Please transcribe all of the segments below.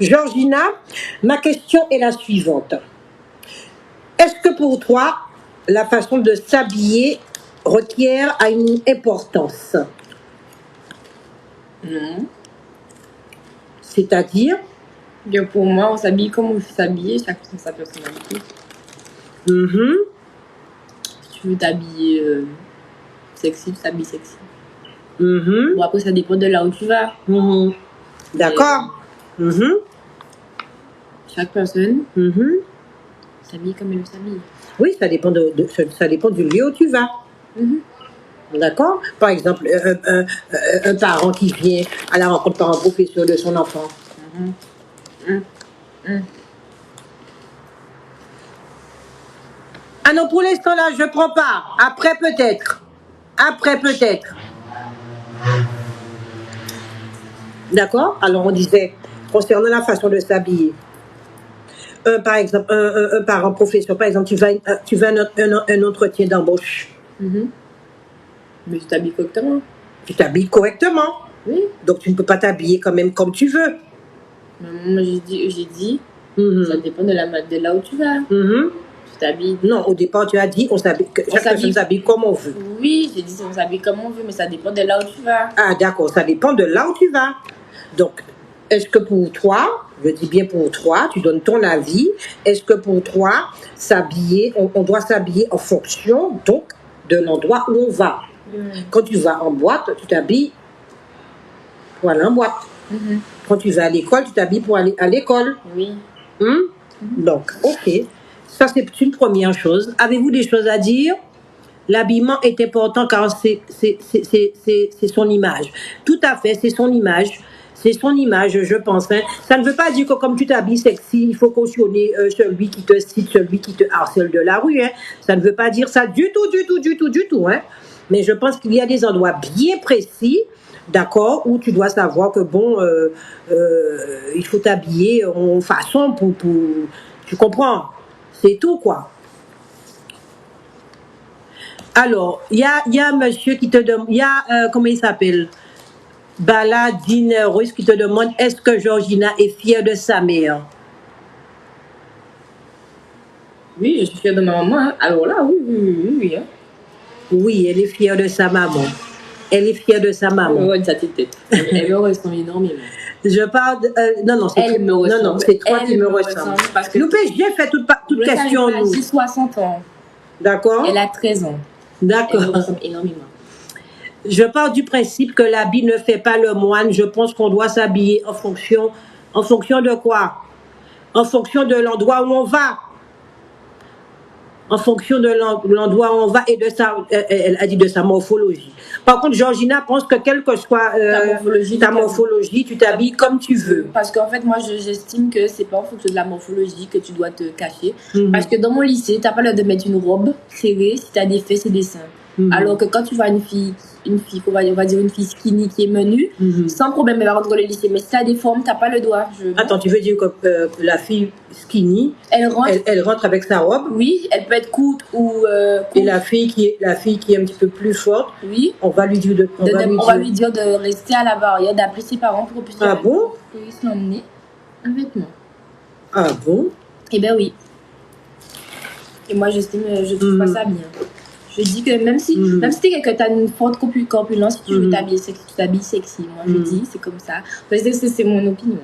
Georgina, ma question est la suivante. Est-ce que pour toi, la façon de s'habiller requiert à une importance? Non. C'est-à-dire? Que pour moi, on s'habille comme on veut s'habiller, chacun sa personnalité. Mhm. Si tu veux t'habiller sexy, tu t'habilles sexy. Mhm. Bon, après, ça dépend de là où tu vas. Mhm. D'accord. Mhm. Chaque personne Mhm. s'habille comme elle veut s'habiller. Oui, ça dépend, ça dépend du lieu où tu vas. Mhm. D'accord? Par exemple, un parent qui vient à la rencontre par un professeur de son enfant. Mhm. Mhm. Mhm. Ah non, pour l'instant là, je prends pas. Après peut-être. Après peut-être. D'accord? Alors on disait, concernant la façon de s'habiller. Par exemple, un parent professeur, par exemple, tu vas un entretien d'embauche. Mhm. Mais tu t'habilles correctement. Tu t'habilles correctement. Oui. Donc tu ne peux pas t'habiller quand même comme tu veux. Mais moi, j'ai dit, Mhm. ça dépend de là où tu vas. Mhm. Tu t'habilles. Non, au départ, tu as dit que chaque personne s'habille comme on veut. Oui, j'ai dit on s'habille comme on veut, mais ça dépend de là où tu vas. Ah, d'accord, ça dépend de là où tu vas. Donc, est-ce que pour toi, je dis bien pour toi, tu donnes ton avis, est-ce que pour toi, s'habiller, on doit s'habiller en fonction, donc, de l'endroit où on va. Quand tu vas en boîte, tu t'habilles pour aller en boîte. Mhm. Quand tu vas à l'école, tu t'habilles pour aller à l'école. Oui. Donc, ok. Ça, c'est une première chose. Avez-vous des choses à dire? L'habillement est important car c'est son image. Tout à fait, c'est son image. C'est son image, je pense. Hein. Ça ne veut pas dire que comme tu t'habilles sexy, il faut cautionner celui qui te cite, celui qui te harcèle de la rue. Hein. Ça ne veut pas dire ça du tout. Hein. Mais je pense qu'il y a des endroits bien précis, d'accord, où tu dois savoir que bon, il faut t'habiller en façon pour... Tu comprends? C'est tout, quoi. Alors, il y a un monsieur qui te demande, il y a, comment il s'appelle? Baladine Russe qui te demande, est-ce que Georgina est fière de sa mère? Oui, je suis fière de ma maman. Hein. Alors là, oui. Hein. Oui, elle est fière de sa maman. Elle est fière de sa maman. Ouais, sa tête. Elle me ressemble énormément. Je parle non, c'est toi qui me ressemble. Parce que nous, j'ai fait toute question. Elle a 60 ans. D'accord. Elle a 13 ans. D'accord. Elle me ressemble énormément. Je pars du principe que l'habit ne fait pas le moine. Je pense qu'on doit s'habiller en fonction de quoi? En fonction de l'endroit où on va. En fonction de l'endroit où on va et de elle a dit de sa morphologie. Par contre, Georgina pense que quelle que soit ta morphologie, tu t'habilles comme tu veux. Parce qu'en fait, moi, j'estime que c'est pas en fonction de la morphologie que tu dois te cacher. Parce que dans mon lycée, t'as pas l'air de mettre une robe serrée si t'as des fesses et des seins. Alors que quand tu vois une fille, on va dire une fille skinny qui est menue, sans problème, elle va rentrer dans le lycée. Mais si t'as des formes, t'as pas le droit. Attends, tu veux dire que la fille skinny, elle rentre avec sa robe? Oui, elle peut être courte ou et la fille qui est un petit peu plus forte, oui, on va lui dire on va lui dire de rester à la barrière, d'appeler ses parents pour que ah bon? L'emmener un vêtement. Ah bon? Eh ben oui. Et moi, je trouve pas ça bien. Je dis que même si t'as une forte corpulence, si tu veux t'habiller sexy, tu t'habilles sexy. Moi, je dis, c'est comme ça. Parce que c'est mon opinion.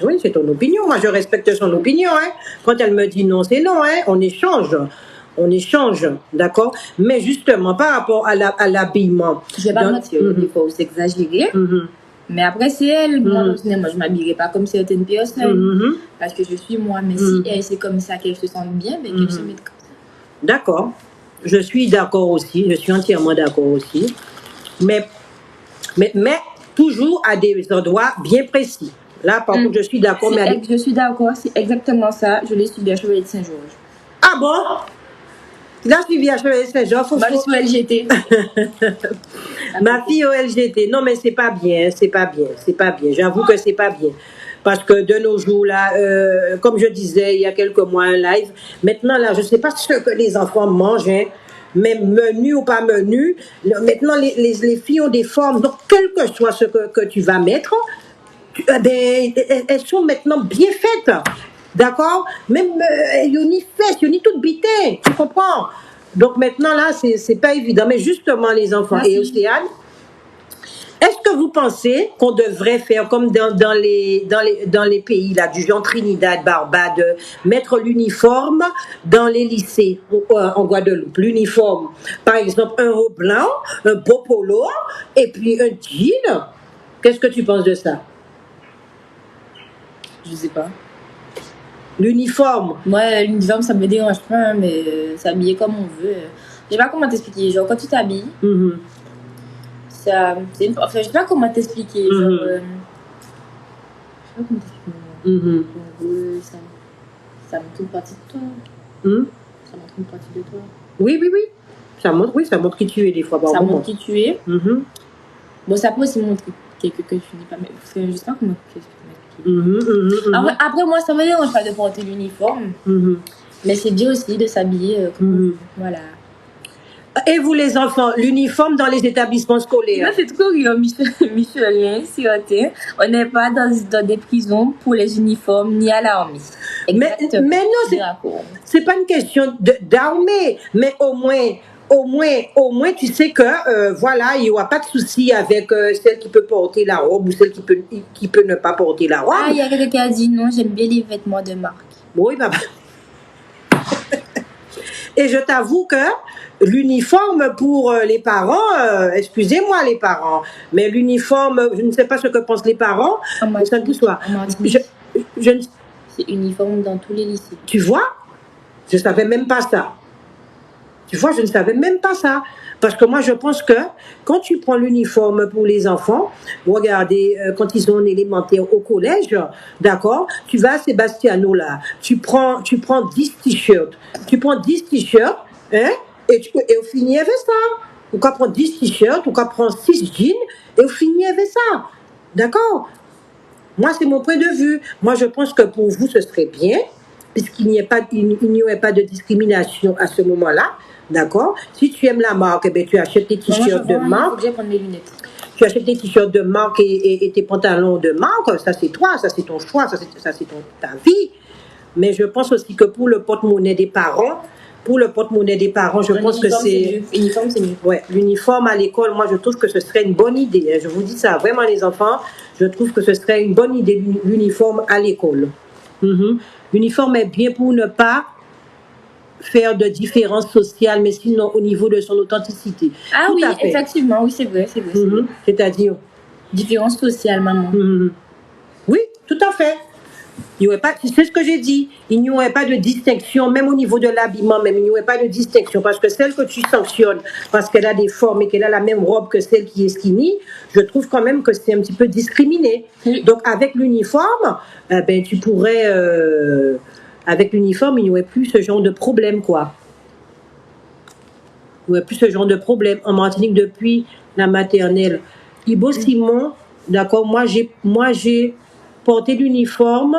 Oui, c'est ton opinion. Moi, je respecte son opinion. Hein. Quand elle me dit non, c'est non. Hein. On échange, d'accord? Mais justement, par rapport à l'habillement. Je vais pas mentir, des fois, c'est exagéré. Mais après, c'est elle. Moi, personnellement, je ne m'habillerai pas comme certaines personnes. Parce que je suis moi. Mais si elle, c'est comme ça qu'elle se sente bien, mais qu'elle se mette comme ça. D'accord. Je suis d'accord aussi. Je suis entièrement d'accord aussi. Mais toujours à des endroits bien précis. Là, par contre, je suis d'accord. Je suis d'accord. C'est exactement ça. Je l'ai suivi à Chevalier de Saint-Georges. Ah bon? Là, je suis à Chevalier de Saint-Georges. Je suis au LGT. Ma fille au LGT. Non, mais c'est pas bien. J'avoue que c'est pas bien. Parce que de nos jours, là, comme je disais il y a quelques mois, un live, maintenant, là, je ne sais pas ce que les enfants mangent, hein, mais menu ou pas menu, maintenant, les filles ont des formes. Donc, quel que soit ce que tu vas mettre, elles sont maintenant bien faites. D'accord? Même, ils n'y fesses, ils n'y tout bité. Tu comprends? Donc maintenant, là, c'est pas évident. Mais justement, les enfants, et Océane, est-ce que vous pensez qu'on devrait faire comme dans les pays là, du genre Trinidad, Barbade, mettre l'uniforme dans les lycées en Guadeloupe? L'uniforme, par exemple, un haut blanc, un beau polo et puis un jean. Qu'est-ce que tu penses de ça? Je sais pas. L'uniforme. Moi, l'uniforme, ça me dérange pas, mais s'habiller comme on veut. Je sais pas comment t'expliquer. Genre, quand tu t'habilles, ça. Enfin, je sais pas comment t'expliquer. Genre. Je sais pas comment t'expliquer. Ça montre une partie de toi. Ça montre une partie de toi. Oui. Ça montre qui tu es des fois. Ça montre qui tu es. Bon, ça peut aussi montrer quelque que tu n'es pas. Mais je sais pas comment t'expliquer. Après, moi, ça me dérange pas de porter l'uniforme. Mais c'est bien aussi de s'habiller voilà. Et vous, les enfants, l'uniforme dans les établissements scolaires? C'est trop rire, Michelin, on n'est pas dans des prisons pour les uniformes ni à l'armée. Mais non, c'est pas une question d'armée, mais au moins, tu sais que voilà, il n'y aura pas de souci avec celle qui peut porter la robe ou celle qui peut ne pas porter la robe. Ah, il y a quelqu'un qui a dit non, j'aime bien les vêtements de marque. Oui, papa. Et je t'avoue que l'uniforme pour les parents, excusez-moi les parents, mais l'uniforme, je ne sais pas ce que pensent les parents, mais ça ne pousse pas. C'est uniforme dans tous les lycées. Tu vois? Je ne savais même pas ça. Tu vois, je ne savais même pas ça. Parce que moi, je pense que quand tu prends l'uniforme pour les enfants, regardez, quand ils sont en élémentaire au collège, d'accord, tu vas à Sébastiano là, tu prends 10 t-shirts. Tu prends 10 t-shirts, hein, et au fini avec ça. Ou qu'on prend 10 t-shirts, ou qu'on prend 6 jeans, et au fini avec ça. D'accord? Moi, c'est mon point de vue. Moi, je pense que pour vous, ce serait bien, puisqu'il n'y aurait pas de discrimination à ce moment-là. D'accord? Si tu aimes la marque, eh bien, tu achètes tes t-shirts de marque. Je vais prendre mes lunettes. Tu achètes tes t-shirts de marque et tes pantalons de marque. Ça, c'est toi, ça, c'est ton choix, ça, c'est ta vie. Mais je pense aussi que pour le porte-monnaie des parents, je pense que c'est... L'uniforme, c'est mieux. Ouais, l'uniforme à l'école, moi, je trouve que ce serait une bonne idée. Je vous dis ça, vraiment, les enfants, je trouve que ce serait une bonne idée, l'uniforme à l'école. L'uniforme est bien pour ne pas faire de différence sociale, mais sinon au niveau de son authenticité. Ah oui, effectivement, oui, c'est vrai. C'est-à-dire différence sociale, maman. Oui, tout à fait. C'est ce que j'ai dit. Il n'y aurait pas de distinction, même au niveau de l'habillement, même il n'y aurait pas de distinction, parce que celle que tu sanctionnes, parce qu'elle a des formes et qu'elle a la même robe que celle qui est skinny, je trouve quand même que c'est un petit peu discriminé. Donc avec l'uniforme, tu pourrais... avec l'uniforme, il n'y aurait plus ce genre de problème, quoi. Il n'y aurait plus ce genre de problème. En Martinique, depuis la maternelle, Ibo Simon, d'accord, moi j'ai porté l'uniforme.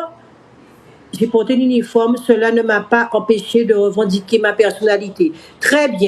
Cela ne m'a pas empêché de revendiquer ma personnalité. Très bien.